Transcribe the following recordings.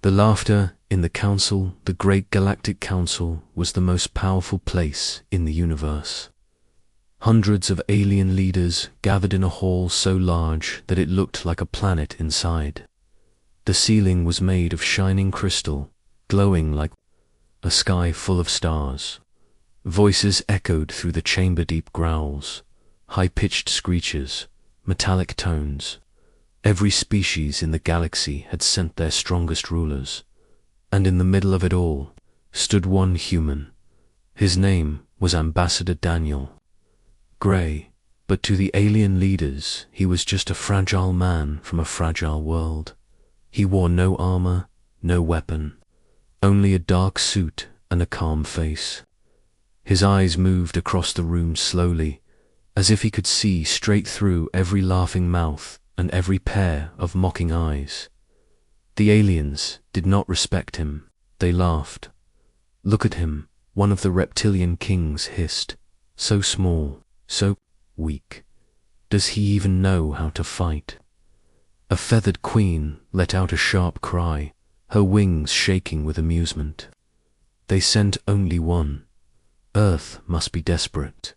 The laughter in the council, the great Galactic Council, was the most powerful place in the universe. Hundreds of alien leaders gathered in a hall so large that it looked like a planet inside. The ceiling was made of shining crystal, glowing like a sky full of stars. Voices echoed through the chamber, deep growls, high-pitched screeches, metallic tones. Every species in the galaxy had sent their strongest rulers, and in the middle of it all stood one human. His name was Ambassador Daniel. Grey, but to the alien leaders he was just a fragile man from a fragile world. He wore no armor, no weapon, only a dark suit and a calm face. His eyes moved across the room slowly, as if he could see straight through every laughing mouth and every pair of mocking eyes. The aliens did not respect him. They laughed. "Look at him," one of the reptilian kings hissed. "So small, so weak. Does he even know how to fight?" A feathered queen let out a sharp cry, her wings shaking with amusement. "They sent only one. Earth must be desperate."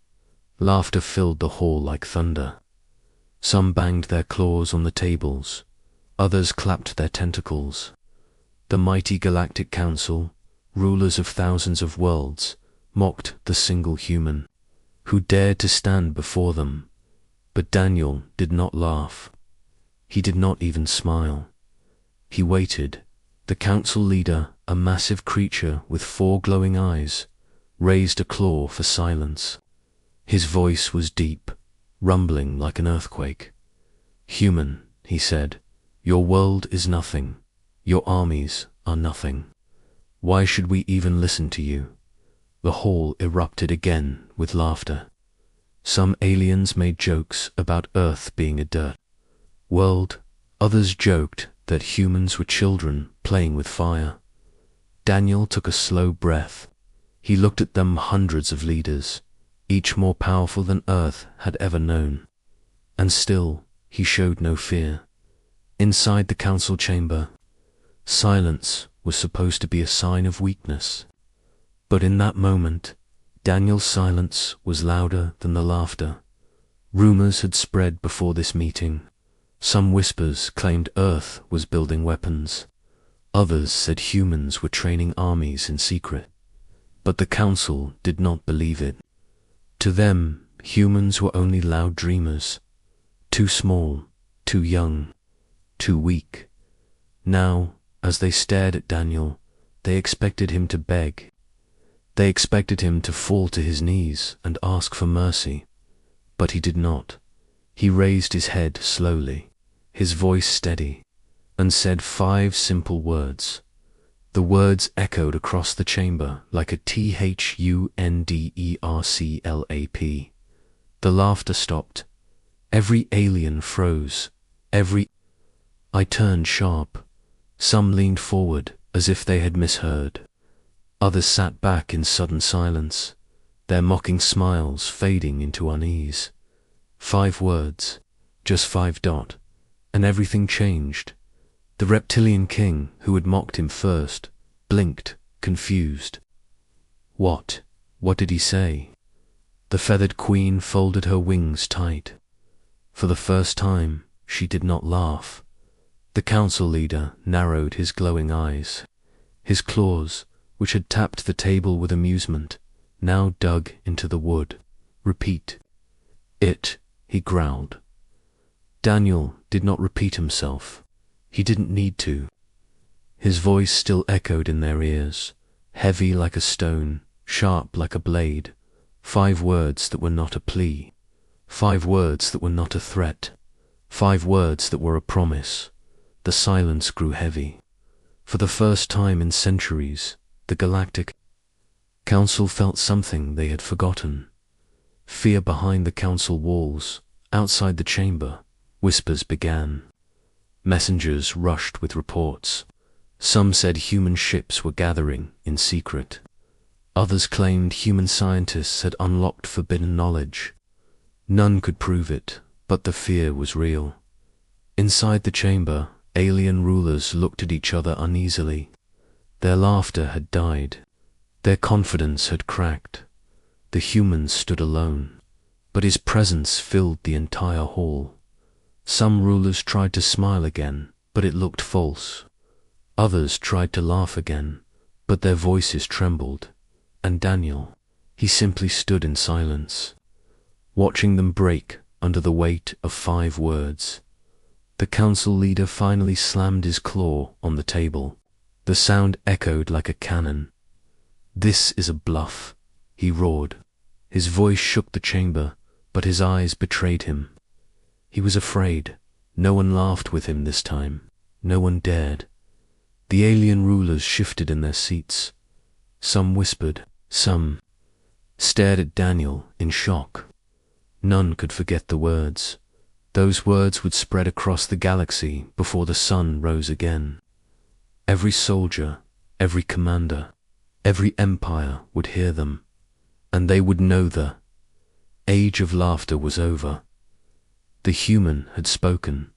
Laughter filled the hall like thunder. Some banged their claws on the tables, others clapped their tentacles. The mighty Galactic Council, rulers of thousands of worlds, mocked the single human who dared to stand before them. But Daniel did not laugh. He did not even smile. He waited. The council leader, a massive creature with 4 glowing eyes, raised a claw for silence. His voice was deep, rumbling like an earthquake. "Human," he said, "your world is nothing. Your armies are nothing. Why should we even listen to you?" The hall erupted again with laughter. Some aliens made jokes about Earth being a dirt world. Others joked that humans were children playing with fire. Daniel took a slow breath. He looked at them, hundreds of leaders, each more powerful than Earth had ever known. And still, he showed no fear. Inside the council chamber, silence was supposed to be a sign of weakness. But in that moment, Daniel's silence was louder than the laughter. Rumors had spread before this meeting. Some whispers claimed Earth was building weapons. Others said humans were training armies in secret. But the council did not believe it. To them, humans were only loud dreamers, too small, too young, too weak. Now, as they stared at Daniel, they expected him to beg. They expected him to fall to his knees and ask for mercy. But he did not. He raised his head slowly, his voice steady, and said 5 simple words. The words echoed across the chamber like a THUNDERCLAP. The laughter stopped. Every alien froze. I turned sharp. Some leaned forward as if they had misheard. Others sat back in sudden silence, their mocking smiles fading into unease. 5 words, just 5 dot, and everything changed. The reptilian king, who had mocked him first, blinked, confused. What did he say? The feathered queen folded her wings tight. For the first time, she did not laugh. The council leader narrowed his glowing eyes. His claws, which had tapped the table with amusement, now dug into the wood. "Repeat it," he growled. Daniel did not repeat himself. He didn't need to. His voice still echoed in their ears, heavy like a stone, sharp like a blade. 5 words that were not a plea. 5 words that were not a threat. 5 words that were a promise. The silence grew heavy. For the first time in centuries, the Galactic Council felt something they had forgotten. Fear behind the council walls, outside the chamber, whispers began. Messengers rushed with reports. Some said human ships were gathering in secret. Others claimed human scientists had unlocked forbidden knowledge. None could prove it, but the fear was real. Inside the chamber, alien rulers looked at each other uneasily. Their laughter had died. Their confidence had cracked. The humans stood alone, but his presence filled the entire hall. Some rulers tried to smile again, but it looked false. Others tried to laugh again, but their voices trembled. And Daniel, he simply stood in silence, watching them break under the weight of 5 words. The council leader finally slammed his claw on the table. The sound echoed like a cannon. "This is a bluff," he roared. His voice shook the chamber, but his eyes betrayed him. He was afraid. No one laughed with him this time. No one dared. The alien rulers shifted in their seats. Some whispered. Some stared at Daniel in shock. None could forget the words. Those words would spread across the galaxy before the sun rose again. Every soldier, every commander, every empire would hear them, and they would know the age of laughter was over. The human had spoken.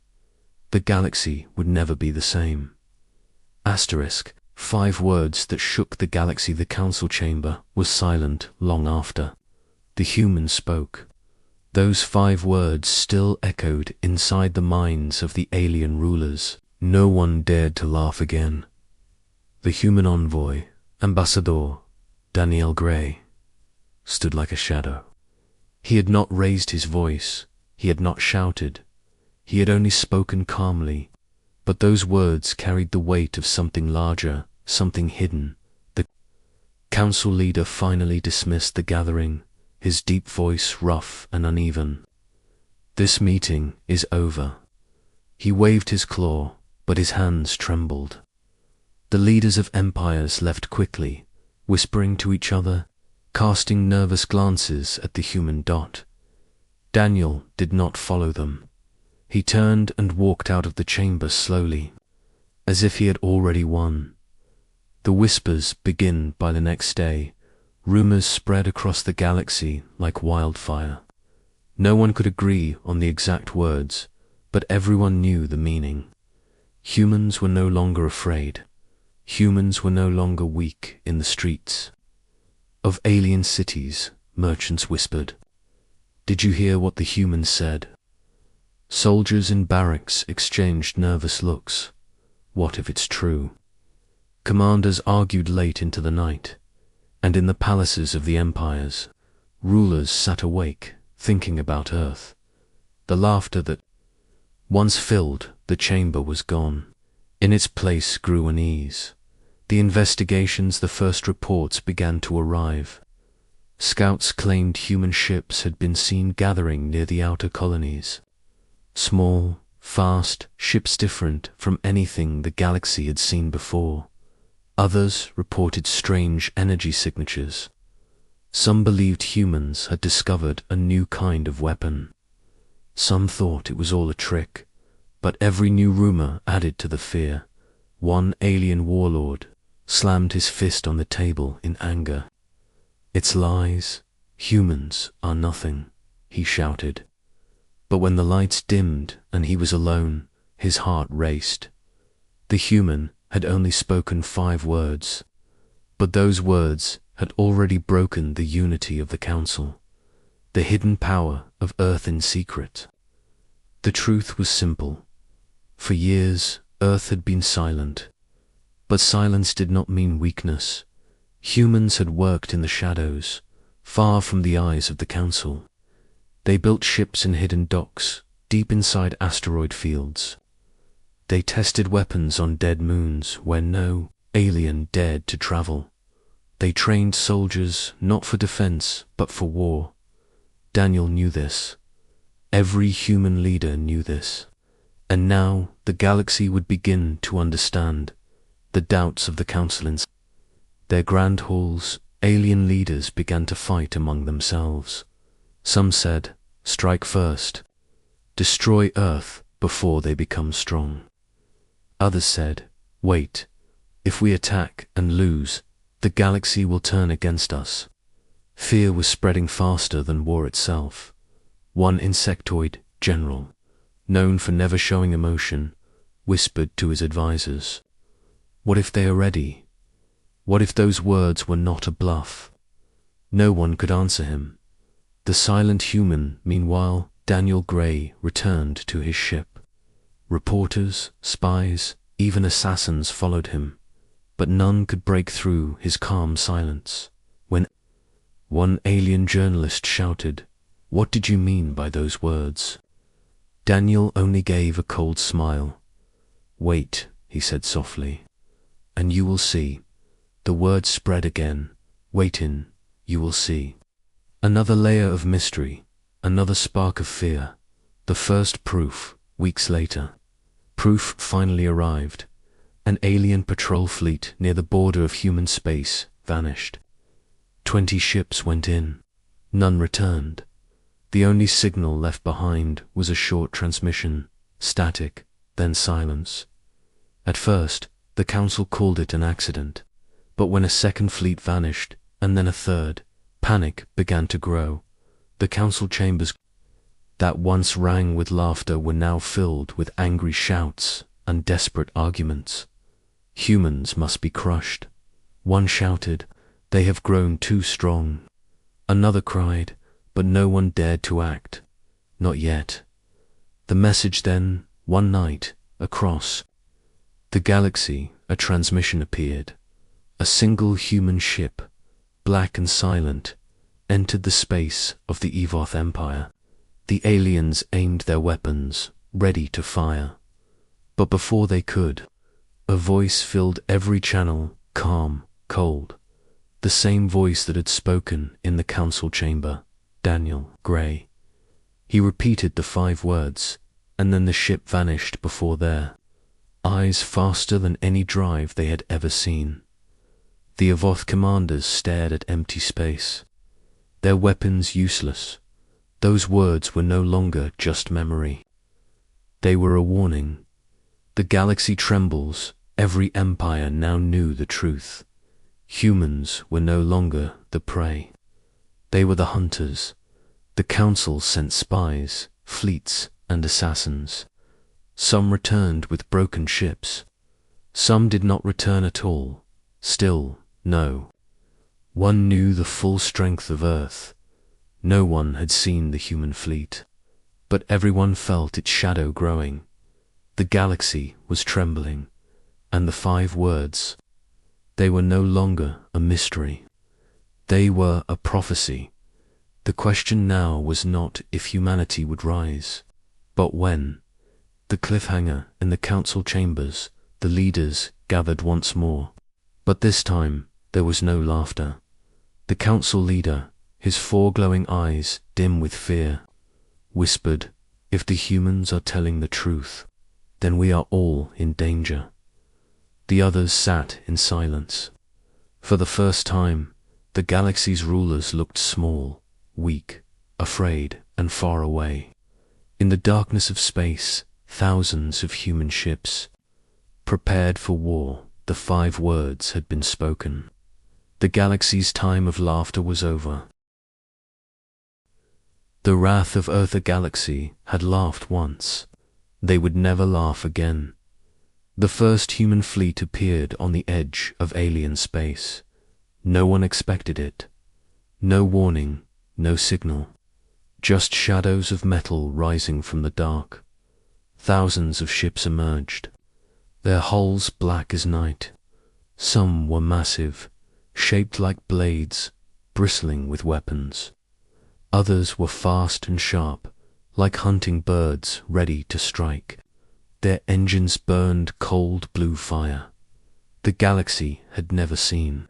The galaxy would never be the same. Asterisk, 5 words that shook the galaxy. The council chamber was silent long after. The human spoke. Those 5 words still echoed inside the minds of the alien rulers. No one dared to laugh again. The human envoy, Ambassador Daniel Gray, stood like a shadow. He had not raised his voice. He had not shouted. He had only spoken calmly. But those words carried the weight of something larger, something hidden. The council leader finally dismissed the gathering, his deep voice rough and uneven. "This meeting is over." He waved his claw, but his hands trembled. The leaders of empires left quickly, whispering to each other, casting nervous glances at the human dot. Daniel did not follow them. He turned and walked out of the chamber slowly, as if he had already won. The whispers began by the next day. Rumors spread across the galaxy like wildfire. No one could agree on the exact words, but everyone knew the meaning. Humans were no longer afraid. Humans were no longer weak in the streets. Of alien cities, merchants whispered. "Did you hear what the humans said?" Soldiers in barracks exchanged nervous looks. What if it's true? Commanders argued late into the night, and in the palaces of the empires, rulers sat awake, thinking about Earth. The laughter that once filled the chamber was gone. In its place grew unease. The investigations, the first reports began to arrive. Scouts claimed human ships had been seen gathering near the outer colonies. Small, fast ships different from anything the galaxy had seen before. Others reported strange energy signatures. Some believed humans had discovered a new kind of weapon. Some thought it was all a trick, but every new rumor added to the fear. One alien warlord slammed his fist on the table in anger. "It's lies. Humans are nothing," he shouted. But when the lights dimmed and he was alone, his heart raced. The human had only spoken 5 words, but those words had already broken the unity of the council, the hidden power of Earth in secret. The truth was simple. For years, Earth had been silent, but silence did not mean weakness. Humans had worked in the shadows, far from the eyes of the council. They built ships in hidden docks, deep inside asteroid fields. They tested weapons on dead moons where no alien dared to travel. They trained soldiers not for defense, but for war. Daniel knew this. Every human leader knew this. And now the galaxy would begin to understand the doubts of the council. In their grand halls, alien leaders began to fight among themselves. Some said, "Strike first. Destroy Earth before they become strong." Others said, "Wait. If we attack and lose, the galaxy will turn against us." Fear was spreading faster than war itself. One insectoid general, known for never showing emotion, whispered to his advisors. What if they are ready? What if those words were not a bluff? No one could answer him. The silent human, meanwhile, Daniel Gray, returned to his ship. Reporters, spies, even assassins followed him, but none could break through his calm silence. When one alien journalist shouted, "What did you mean by those words?" Daniel only gave a cold smile. "Wait," he said softly, "and you will see." The word spread again. "Wait in, you will see." Another layer of mystery, another spark of fear. The first proof, weeks later. Proof finally arrived. An alien patrol fleet near the border of human space vanished. 20 ships went in. None returned. The only signal left behind was a short transmission, static, then silence. At first, the Council called it an accident, but when a second fleet vanished, and then a third, panic began to grow. The Council chambers that once rang with laughter were now filled with angry shouts and desperate arguments. Humans must be crushed. One shouted, "They have grown too strong." Another cried, but no one dared to act. Not yet. The message then, one night, across the galaxy, a transmission appeared. A single human ship, black and silent, entered the space of the Evoth Empire. The aliens aimed their weapons, ready to fire. But before they could, a voice filled every channel, calm, cold. The same voice that had spoken in the council chamber, Daniel Gray. He repeated the 5 words, and then the ship vanished before their eyes, faster than any drive they had ever seen. The Evoth commanders stared at empty space, their weapons useless. Those words were no longer just memory. They were a warning. The galaxy trembles. Every empire now knew the truth. Humans were no longer the prey. They were the hunters. The Council sent spies, fleets, and assassins. Some returned with broken ships. Some did not return at all. Still, no one knew the full strength of Earth. No one had seen the human fleet, but everyone felt its shadow growing. The galaxy was trembling, and the 5 words, they were no longer a mystery. They were a prophecy. The question now was not if humanity would rise, but when. The cliffhanger in the council chambers, the leaders gathered once more. But this time, there was no laughter. The council leader, his 4 glowing eyes dim with fear, whispered, "If the humans are telling the truth, then we are all in danger." The others sat in silence. For the first time, the galaxy's rulers looked small, weak, afraid, and far away. In the darkness of space, thousands of human ships, prepared for war. The 5 words had been spoken. The galaxy's time of laughter was over. The wrath of Eartha Galaxy had laughed once. They would never laugh again. The first human fleet appeared on the edge of alien space. No one expected it. No warning, no signal. Just shadows of metal rising from the dark. Thousands of ships emerged, their hulls black as night. Some were massive, shaped like blades, bristling with weapons. Others were fast and sharp, like hunting birds ready to strike. Their engines burned cold blue fire. The galaxy had never seen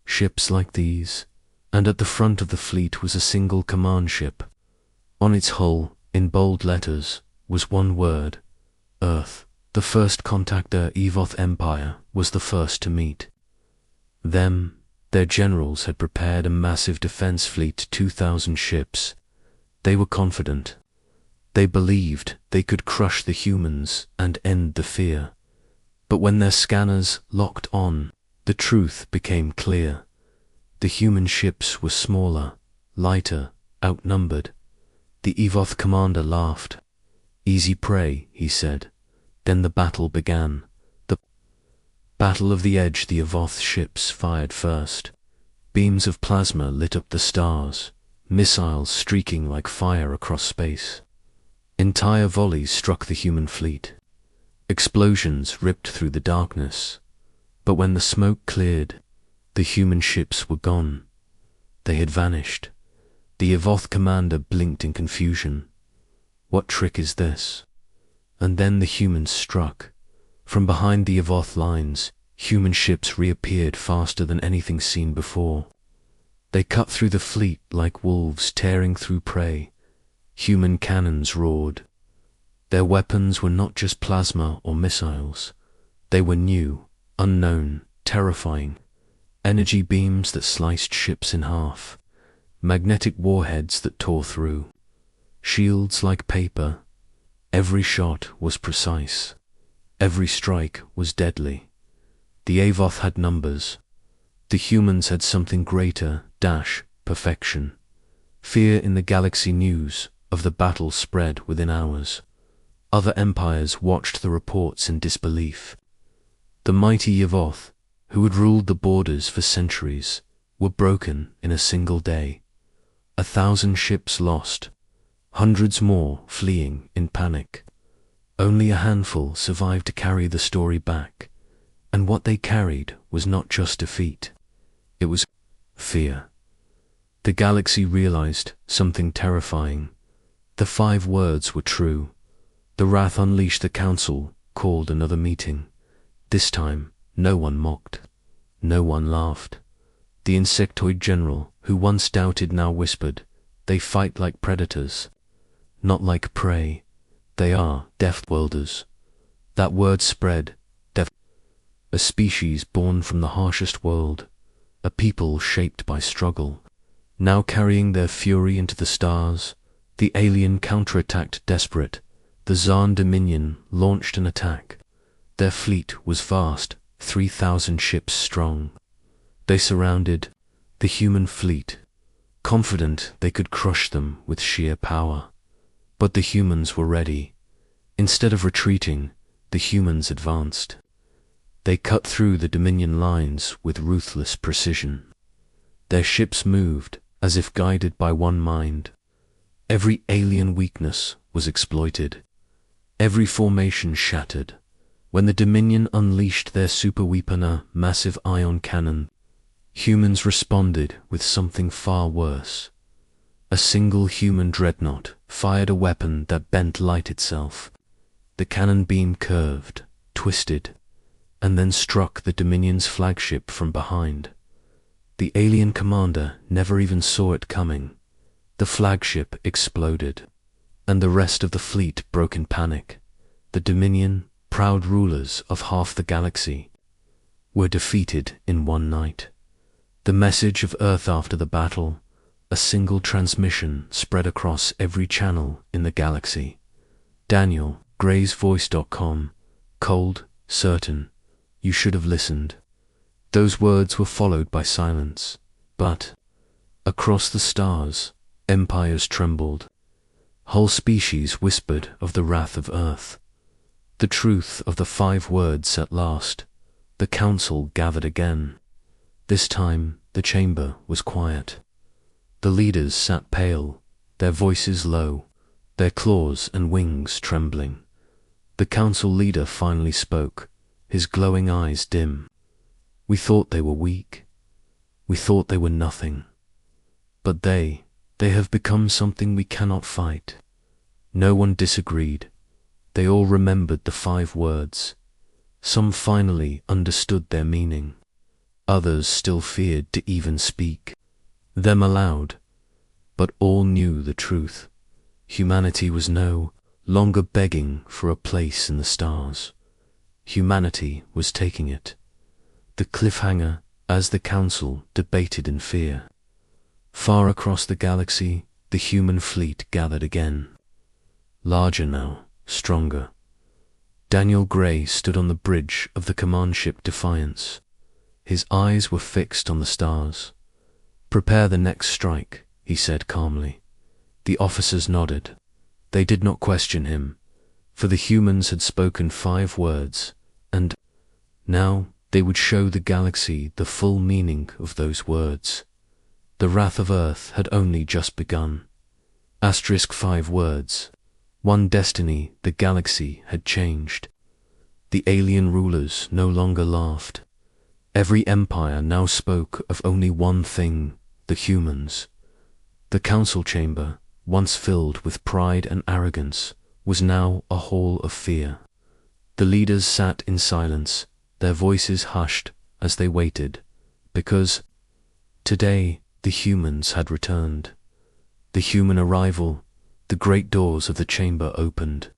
ships like these, and at the front of the fleet was a single command ship. On its hull, in bold letters, was one word, Earth. The first contactor Evoth Empire was the first to meet. Their generals had prepared a massive defense fleet, 2,000 ships. They were confident. They believed they could crush the humans and end the fear. But when their scanners locked on, the truth became clear. The human ships were smaller, lighter, outnumbered. The Evoth commander laughed. "Easy prey," he said. Then the battle began. The Battle of the Edge. The Avoth ships fired first. Beams of plasma lit up the stars, missiles streaking like fire across space. Entire volleys struck the human fleet. Explosions ripped through the darkness. But when the smoke cleared, the human ships were gone. They had vanished. The Avoth commander blinked in confusion. What trick is this? And then the humans struck. From behind the Avoth lines, human ships reappeared faster than anything seen before. They cut through the fleet like wolves tearing through prey. Human cannons roared. Their weapons were not just plasma or missiles. They were new, unknown, terrifying. Energy beams that sliced ships in half. Magnetic warheads that tore through. Shields like paper. Every shot was precise. Every strike was deadly. The Avoth had numbers. The humans had something greater, perfection. Fear in the galaxy. News of the battle spread within hours. Other empires watched the reports in disbelief. The mighty Avoth, who had ruled the borders for centuries, were broken in a single day. 1,000 ships lost, hundreds more fleeing in panic. Only a handful survived to carry the story back, and what they carried was not just defeat. It was fear. The galaxy realized something terrifying. The 5 words were true. The wrath unleashed. The council called another meeting. This time, no one mocked. No one laughed. The insectoid general, who once doubted, now whispered, "They fight like predators, not like prey. They are deathworlders." That word spread. A species born from the harshest world. A people shaped by struggle. Now carrying their fury into the stars, the alien counterattacked desperate. The Zarn Dominion launched an attack. Their fleet was vast, 3,000 ships strong. They surrounded the human fleet, confident they could crush them with sheer power. But the humans were ready. Instead of retreating, the humans advanced. They cut through the Dominion lines with ruthless precision. Their ships moved as if guided by one mind. Every alien weakness was exploited. Every formation shattered. When the Dominion unleashed their superweapon, a massive ion cannon, humans responded with something far worse. A single human dreadnought fired a weapon that bent light itself. The cannon beam curved, twisted, and then struck the Dominion's flagship from behind. The alien commander never even saw it coming. The flagship exploded, and the rest of the fleet broke in panic. The Dominion, proud rulers of half the galaxy, were defeated in one night. The message of Earth after the battle, a single transmission spread across every channel in the galaxy. Daniel, graysvoice.com, cold, certain, you should have listened. Those words were followed by silence, but across the stars, empires trembled. Whole species whispered of the wrath of Earth. The truth of the 5 words at last. The council gathered again. This time the chamber was quiet. The leaders sat pale, their voices low, their claws and wings trembling. The council leader finally spoke, his glowing eyes dim. "We thought they were weak. We thought they were nothing. But they have become something we cannot fight." No one disagreed. They all remembered the 5 words. Some finally understood their meaning. Others still feared to even speak them aloud. But all knew the truth. Humanity was no longer begging for a place in the stars. Humanity was taking it. The cliffhanger as the council debated in fear. Far across the galaxy, the human fleet gathered again. Larger now, stronger. Daniel Gray stood on the bridge of the command ship Defiance. His eyes were fixed on the stars. "Prepare the next strike," he said calmly. The officers nodded. They did not question him. For the humans had spoken 5 words, and now they would show the galaxy the full meaning of those words. The wrath of Earth had only just begun. 5 words. 1 destiny. The galaxy had changed. The alien rulers no longer laughed. Every empire now spoke of only one thing: the humans. The council chamber, once filled with pride and arrogance, was now a hall of fear. The leaders sat in silence, their voices hushed as they waited, because today the humans had returned. The human arrival, the great doors of the chamber opened.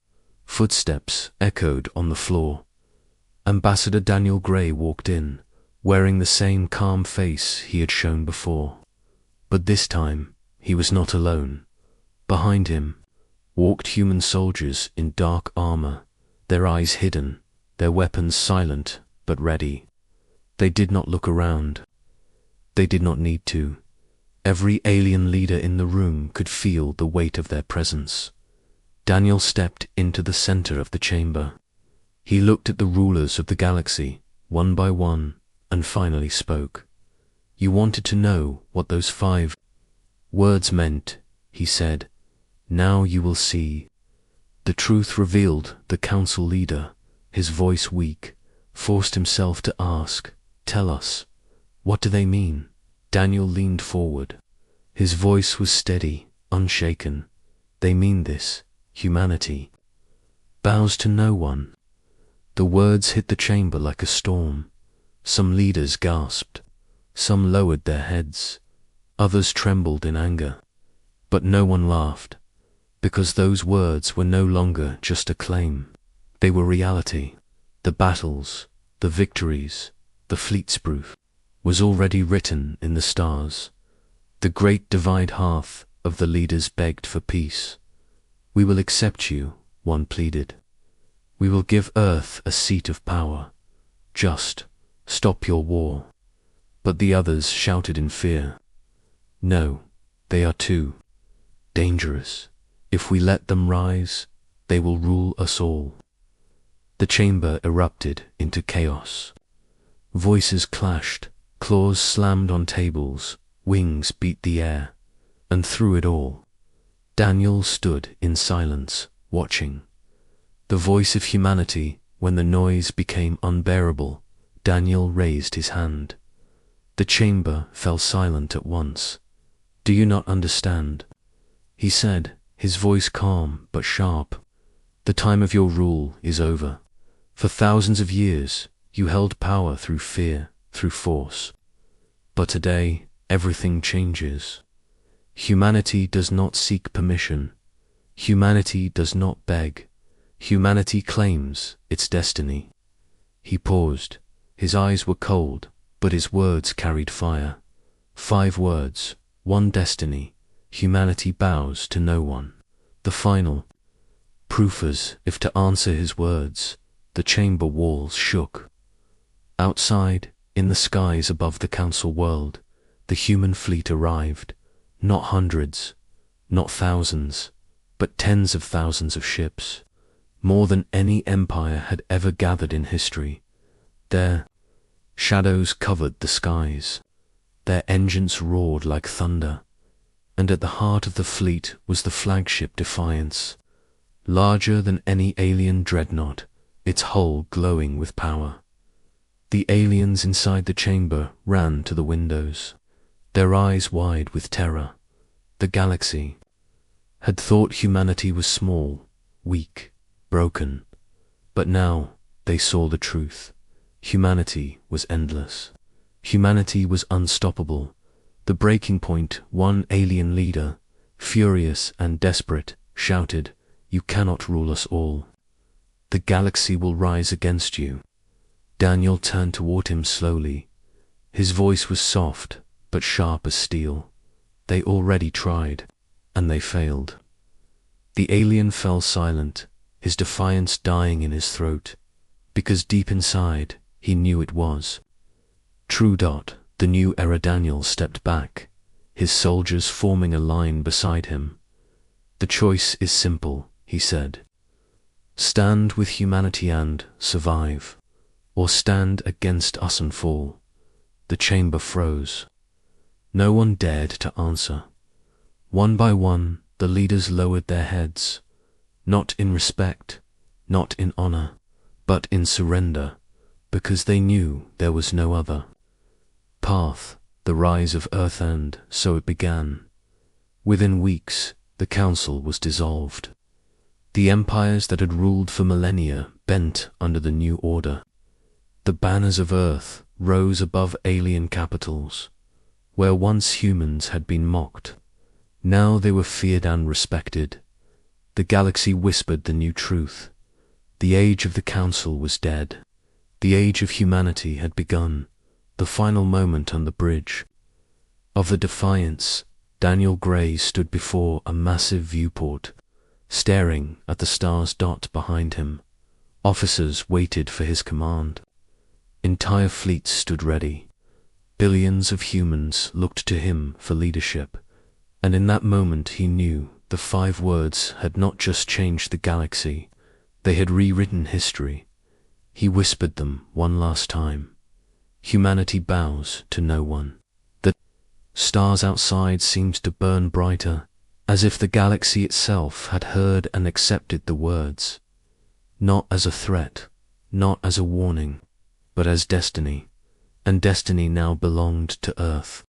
Footsteps echoed on the floor. Ambassador Daniel Gray walked in, wearing the same calm face he had shown before. But this time, he was not alone. Behind him walked human soldiers in dark armor, their eyes hidden, their weapons silent but ready. They did not look around. They did not need to. Every alien leader in the room could feel the weight of their presence. Daniel stepped into the center of the chamber. He looked at the rulers of the galaxy, one by one, and finally spoke. "You wanted to know what those 5 words meant," he said. "Now you will see." The truth revealed. The council leader, his voice weak, forced himself to ask, "Tell us, what do they mean?" Daniel leaned forward. His voice was steady, unshaken. "They mean this: humanity bows to no one." The words hit the chamber like a storm. Some leaders gasped. Some lowered their heads. Others trembled in anger. But no one laughed, because those words were no longer just a claim. They were reality. The battles, the victories, the fleet's proof was already written in the stars. The great divide hearth of the leaders begged for peace. "We will accept you," one pleaded. "We will give Earth a seat of power. Just stop your war." But the others shouted in fear, "No, they are too dangerous. If we let them rise, they will rule us all." The chamber erupted into chaos. Voices clashed, claws slammed on tables, wings beat the air, and through it all, Daniel stood in silence, watching. The voice of humanity. When the noise became unbearable, Daniel raised his hand. The chamber fell silent at once. "Do you not understand?" he said, his voice calm but sharp. "The time of your rule is over. For thousands of years, you held power through fear, through force. But today, everything changes. Humanity does not seek permission. Humanity does not beg. Humanity claims its destiny." He paused. His eyes were cold, but his words carried fire. 5 words, 1 destiny. Humanity bows to no one. The final proof. As if to answer his words, the chamber walls shook. Outside, in the skies above the council world, the human fleet arrived. Not hundreds, not thousands, but tens of thousands of ships. More than any empire had ever gathered in history. Their shadows covered the skies. Their engines roared like thunder. And at the heart of the fleet was the flagship Defiance, larger than any alien dreadnought, its hull glowing with power. The aliens inside the chamber ran to the windows, their eyes wide with terror. The galaxy had thought humanity was small, weak, broken, but now they saw the truth. Humanity was endless. Humanity was unstoppable. The breaking point. One alien leader, furious and desperate, shouted, "You cannot rule us all. The galaxy will rise against you." Daniel turned toward him slowly. His voice was soft, but sharp as steel. "They already tried, and they failed." The alien fell silent, his defiance dying in his throat, because deep inside, he knew it was true. The new era. Daniel stepped back, his soldiers forming a line beside him. "The choice is simple," he said. Stand with humanity and survive, or stand against us and fall. The chamber froze. No one dared to answer. One by one, the leaders lowered their heads, not in respect, not in honor, but in surrender, because they knew there was no other path, the rise of Earth, and so it began. Within weeks, the council was dissolved. The empires that had ruled for millennia bent under the new order. The banners of Earth rose above alien capitals. Where once humans had been mocked, now they were feared and respected. The galaxy whispered the new truth. The age of the council was dead. The age of humanity had begun, the final moment on the bridge. Of the Defiance, Daniel Gray stood before a massive viewport, staring at the stars dot behind him. Officers waited for his command. Entire fleets stood ready. Billions of humans looked to him for leadership, and in that moment he knew the 5 words had not just changed the galaxy, they had rewritten history. He whispered them one last time. Humanity bows to no one. The stars outside seemed to burn brighter, as if the galaxy itself had heard and accepted the words. Not as a threat, not as a warning, but as destiny. And destiny now belonged to Earth.